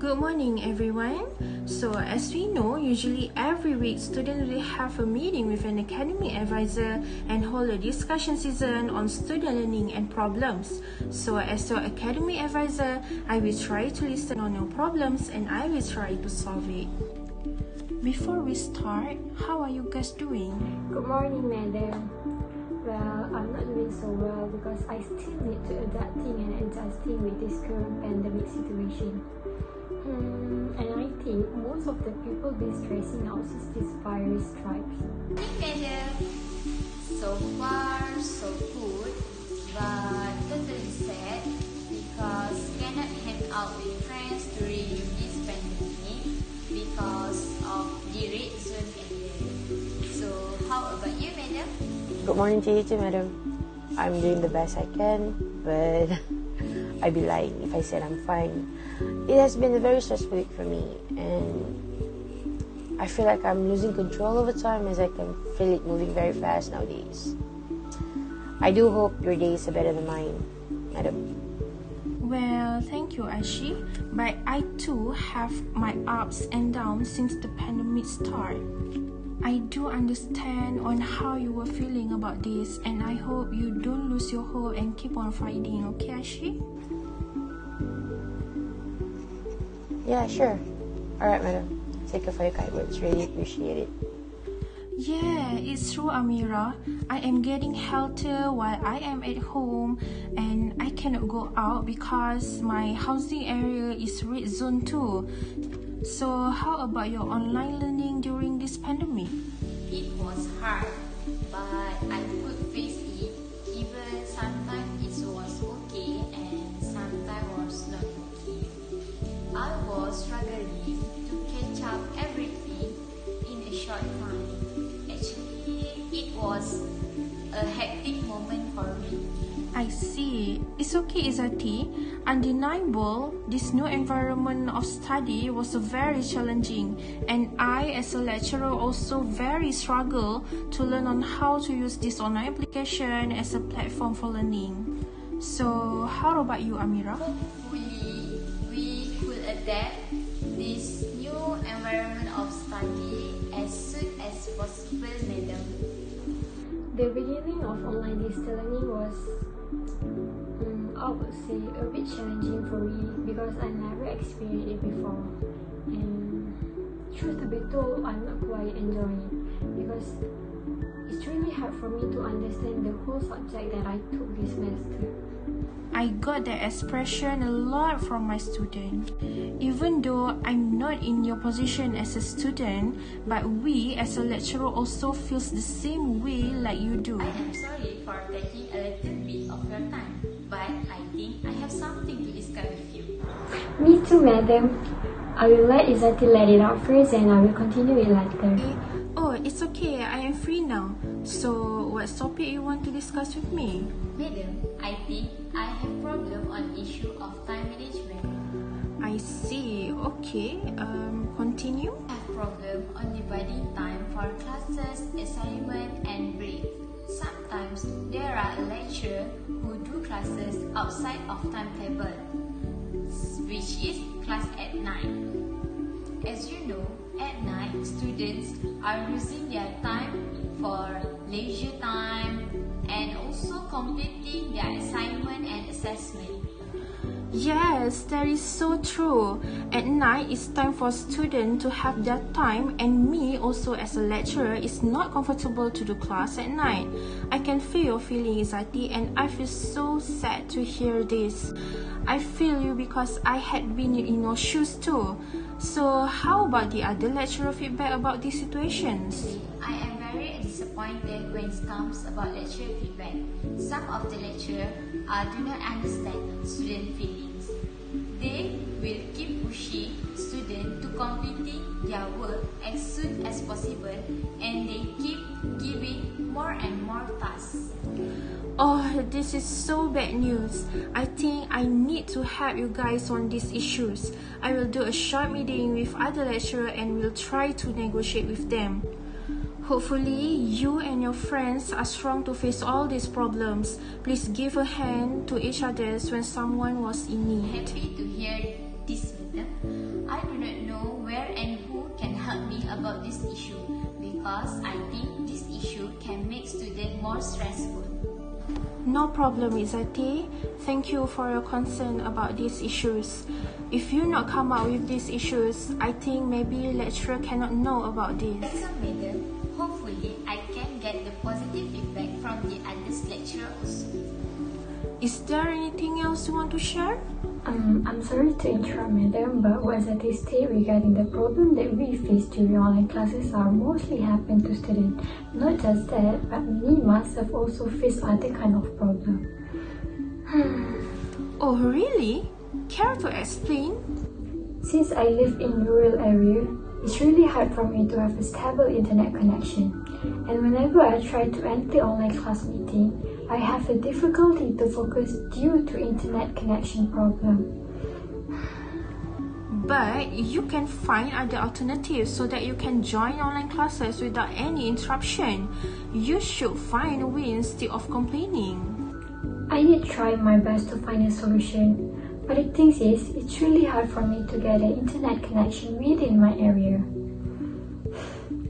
Good morning, everyone. So, as we know, usually every week students will have a meeting with an academic advisor and hold a discussion session on student learning and problems. So, as your academic advisor, I will try to listen on your problems and I will try to solve it. Before we start, how are you guys doing? Good morning, madam. Well, I'm not doing so well because I still need to adapting and adjusting with this current pandemic situation. And I think most of the people be stressing out since this virus strikes. Madam, so far so good, but totally sad because cannot hang out with friends during this pandemic because of the red zone area. So how about you, madam? Good morning to you too, madam. I'm doing the best I can, but I'd be lying if I said I'm fine. It has been a very stressful week for me, and I feel like I'm losing control over time as I can feel it moving very fast nowadays. I do hope your days are better than mine, madam. Well, thank you, Asyi. But I too have my ups and downs since the pandemic started. I do understand on how you were feeling about this, and I hope you don't lose your hope and keep on fighting, okay, Asyi? Yeah, sure. Alright, madam. Thank you for your kind words. Really appreciate it. Yeah, it's true, Amirah. I am getting healthier while I am at home and I cannot go out because my housing area is red zone too. So how about your online learning during this pandemic? It was hard, but I could face it. Even sometimes it was okay and sometimes was not okay. I was struggling to catch up everything in a short time. Actually, it was a hectic moment for me. I see. It's okay, Izzati. Undeniable, this new environment of study was very challenging, and I, as a lecturer, also very struggle to learn on how to use this online application as a platform for learning. So, how about you, Amirah? Hopefully, we could adapt this new environment of study as soon as possible, madam. The beginning of online distance learning was, I would say, a bit challenging for me because I never experienced it before. And truth to be told, I'm not quite enjoying it because it's really hard for me to understand the whole subject that I took this semester. I got that expression a lot from my student. Even though I'm not in your position as a student, but we as a lecturer also feels the same way like you do. I am sorry for taking a little bit of your time, but I think I have something to discuss with you. Me too, madam. I will let Izzati let it out first and I will continue it later. Oh, it's okay. I am free now. So, what topic you want to discuss with me? Madam, I think I have problem on issue of time management. I see. Okay. Continue. I have problem on dividing time for classes, assignment, and break. Sometimes there are lecturers who do classes outside of timetable, which is class at night. As you know, at night students are using their time for leisure time and also completing their assignment and assessment. Yes, that is so true. At night, it's time for students to have their time, and me also as a lecturer is not comfortable to do class at night. I can feel your feeling, Izzati, and I feel so sad to hear this. I feel you because I had been in your shoes too. So, how about the other lecturer feedback about these situations? I am very disappointed when it comes about lecturer feedback. Some of the lecturers do not understand student feelings. They will keep pushing students to completing their work as soon as possible, and they keep giving more and more tasks. Oh, this is so bad news. I think I need to help you guys on these issues. I will do a short meeting with other lecturers and will try to negotiate with them. Hopefully, you and your friends are strong to face all these problems. Please give a hand to each other when someone was in need. Happy to hear this, madam. more stressful. No problem, Izzati. Thank you for your concern about these issues. If you not come out with these issues, I think maybe lecturer cannot know about this. So, madam, hopefully I can get the positive feedback from the others lecturers. Is there anything else you want to share? I'm sorry to interrupt, madam, but what Izzati stated regarding the problem that we face during online classes are mostly happen to students. Not just that, but me myself also face other kind of problem. Oh, really? Care to explain? Since I live in rural area, it's really hard for me to have a stable internet connection. And whenever I try to enter online class meeting, I have a difficulty to focus due to internet connection problem. But you can find other alternatives so that you can join online classes without any interruption. You should find a way instead of complaining. I did try my best to find a solution, but the thing is, it's really hard for me to get an internet connection within my area.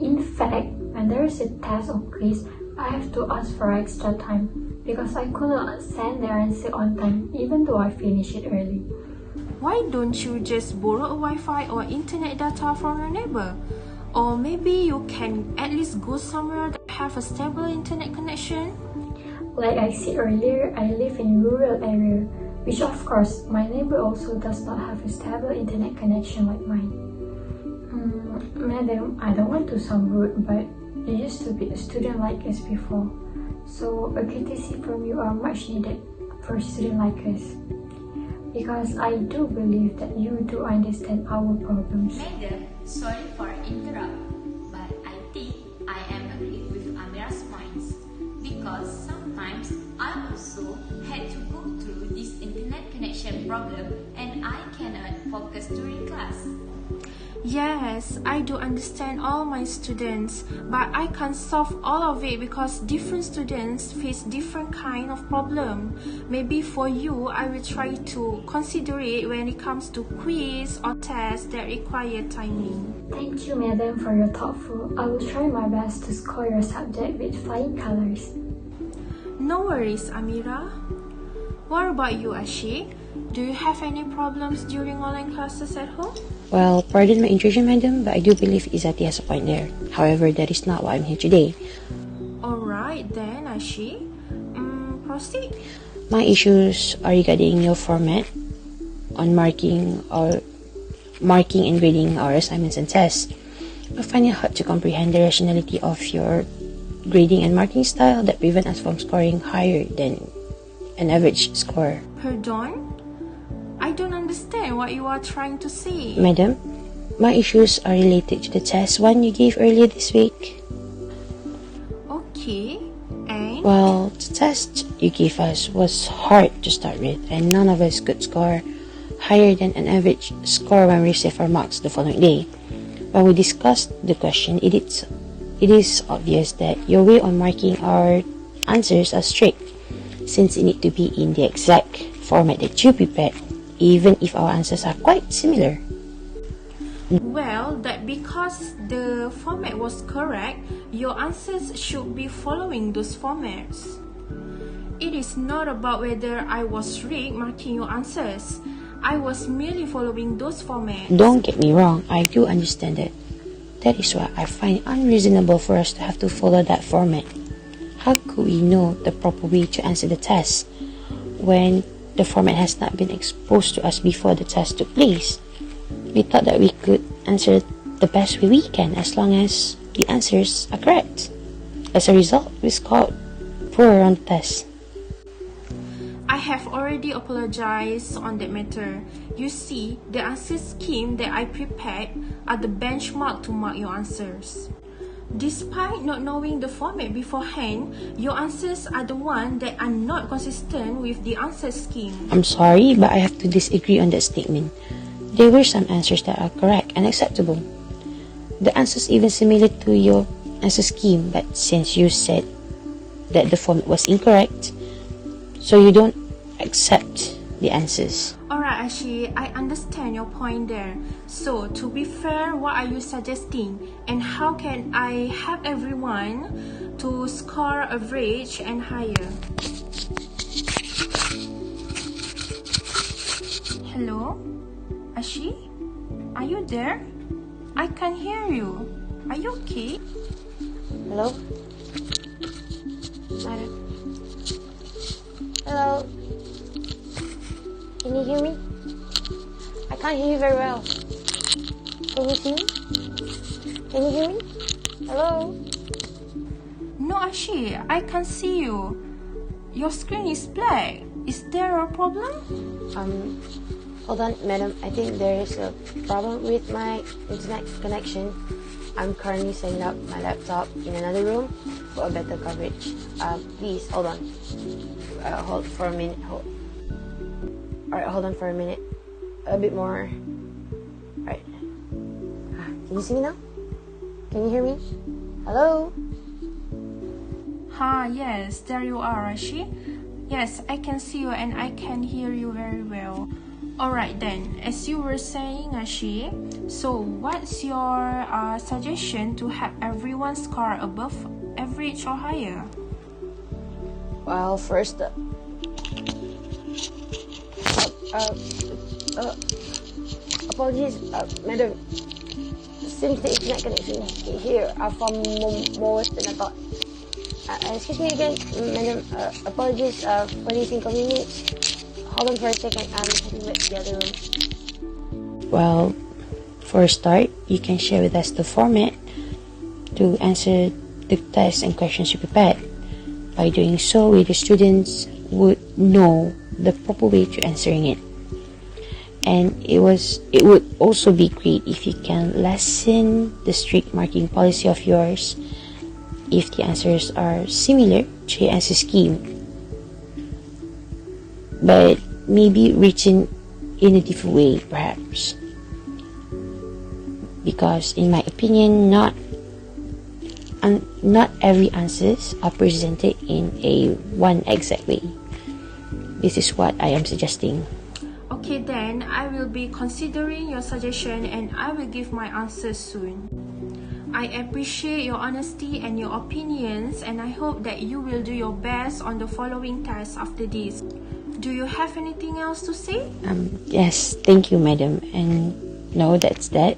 In fact, when there is a test or quiz, I have to ask for extra time because I could not send the answer on time even though I finished it early. Why don't you just borrow a Wi-Fi or internet data from your neighbor? Or maybe you can at least go somewhere that have a stable internet connection? Like I said earlier, I live in rural area, which of course my neighbor also does not have a stable internet connection like mine. Madam, I don't want to sound rude, but you used to be a student like us before, so a courtesy from you are much needed for a student like us. Because I do believe that you do understand our problems. Madam, sorry for interrupt, but I think I am agree with Amirah's points because sometimes I also had to go through this internet connection problem and I cannot focus during class. Yes, I do understand all my students, but I can't solve all of it because different students face different kind of problem. Maybe for you, I will try to consider it when it comes to quiz or tests that require timing. Thank you, madam, for your thoughtful. I will try my best to score your subject with flying colors. No worries, Amirah. What about you, Asyi? Do you have any problems during online classes at home? Well, pardon my intrusion, madam, but I do believe Izzati has a point there. However, that is not why I'm here today. Alright then, Asyi. Proceed. My issues are regarding your format on marking and grading our assignments and tests. I find it hard to comprehend the rationality of your grading and marking style that prevent us from scoring higher than an average score. Pardon? I don't understand what you are trying to say. Madam, my issues are related to the test one you gave earlier this week. Okay, and? Well, the test you gave us was hard to start with, and none of us could score higher than an average score when we received our marks the following day. When we discussed the question, it is obvious that your way on marking our answers are strict, since it need to be in the exact format that you prepared, even if our answers are quite similar. Well, that because the format was correct, your answers should be following those formats. It is not about whether I was rigged marking your answers. I was merely following those formats. Don't get me wrong, I do understand that. That is why I find it unreasonable for us to have to follow that format. How could we know the proper way to answer the test when the format has not been exposed to us before the test took place? We thought that we could answer the best way we can as long as the answers are correct. As a result, we scored poor on the test. I have already apologized on that matter. You see, the answer scheme that I prepared are the benchmark to mark your answers. Despite not knowing the format beforehand, your answers are the ones that are not consistent with the answer scheme. I'm sorry, but I have to disagree on that statement. There were some answers that are correct and acceptable. The answers even similar to your answer scheme, but since you said that the format was incorrect, so you don't accept the answers. Alright, Alright, Asyi, I understand your point there. So, to be fair, what are you suggesting? And how can I help everyone to score average and higher? Hello? Asyi? Are you there? I can't hear you. Are you okay? Hello? Madam? Hello? Can you hear me? I can't hear you very well. Can you see me? Can you hear me? Hello? No, Asyi, I can't see you. Your screen is black. Is there a problem? Hold on, madam. I think there is a problem with my internet connection. I'm currently setting up my laptop in another room for a better coverage. Please, hold on. Hold for a minute. Alright, hold on for a minute. A bit more. Alright. Can you see me now? Can you hear me? Hello? Yes, there you are, Asyi. Yes, I can see you and I can hear you very well. Alright then, as you were saying, Asyi, so what's your suggestion to have everyone score above average or higher? Well, first, apologies, madam. Since the internet connection here are far more worse than I thought. Excuse me again, madam. Apologies for this inconvenience. Hold on for a second. I'm heading back to the other room. Well, for a start, you can share with us the format to answer the tests and questions you prepared. By doing so, the students would know the proper way to answering it. And it would also be great if you can lessen the strict marking policy of yours if the answers are similar to your answer scheme, but maybe written in a different way, perhaps. Because in my opinion, not every answers are presented in a one exact way. This is what I am suggesting. Okay then, I will be considering your suggestion and I will give my answers soon. I appreciate your honesty and your opinions, and I hope that you will do your best on the following tests after this. Do you have anything else to say? Yes, thank you, madam. And no, that's that.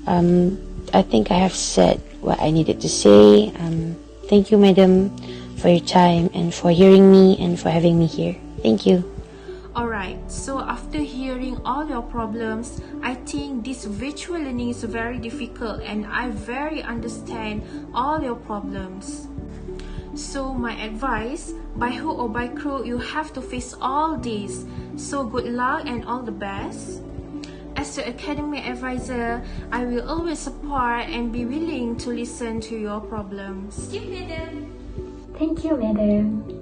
I think I have said what I needed to say. Thank you, madam, for your time and for hearing me and for having me here. Thank you. Alright, so after hearing all your problems, I think this virtual learning is very difficult and I very understand all your problems. So my advice, by hook or by crook, you have to face all this. So good luck and all the best. As your academic advisor, I will always support and be willing to listen to your problems. Thank you, madam. Thank you, madam.